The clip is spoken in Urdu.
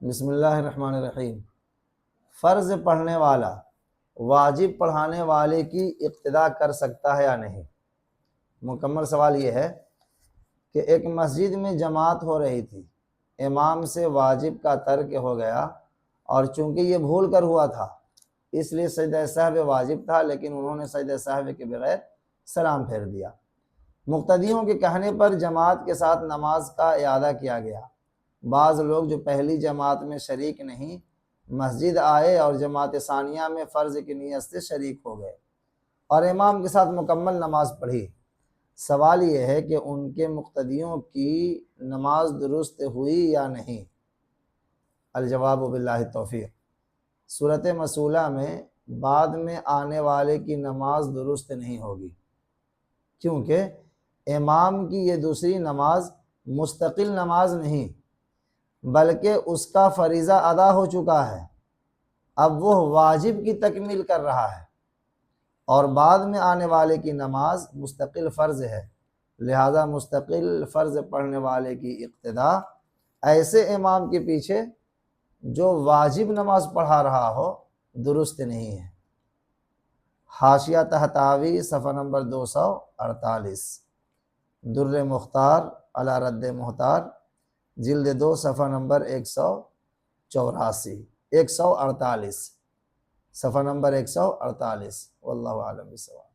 بسم اللہ الرحمن الرحیم۔ فرض پڑھنے والا واجب پڑھانے والے کی اقتداء کر سکتا ہے یا نہیں؟ مکمل سوال یہ ہے کہ ایک مسجد میں جماعت ہو رہی تھی، امام سے واجب کا ترک ہو گیا اور چونکہ یہ بھول کر ہوا تھا اس لیے سجدہ سہو واجب تھا، لیکن انہوں نے سجدہ سہو کے بغیر سلام پھیر دیا۔ مقتدیوں کے کہنے پر جماعت کے ساتھ نماز کا اعادہ کیا گیا۔ بعض لوگ جو پہلی جماعت میں شریک نہیں مسجد آئے اور جماعت ثانیہ میں فرض کی نیت سے شریک ہو گئے اور امام کے ساتھ مکمل نماز پڑھی۔ سوال یہ ہے کہ ان کے مقتدیوں کی نماز درست ہوئی یا نہیں؟ الجواب باللہ توفیق۔ صورت مسئولہ میں بعد میں آنے والے کی نماز درست نہیں ہوگی، کیونکہ امام کی یہ دوسری نماز مستقل نماز نہیں بلکہ اس کا فریضہ ادا ہو چکا ہے، اب وہ واجب کی تکمیل کر رہا ہے، اور بعد میں آنے والے کی نماز مستقل فرض ہے، لہذا مستقل فرض پڑھنے والے کی اقتداء ایسے امام کے پیچھے جو واجب نماز پڑھا رہا ہو درست نہیں ہے۔ حاشیہ تحتاوی صفحہ نمبر 248، در مختار علی رد محتار جلد 2 صفحہ نمبر 148 صفحہ نمبر 148۔ واللہ اعلم بالصواب۔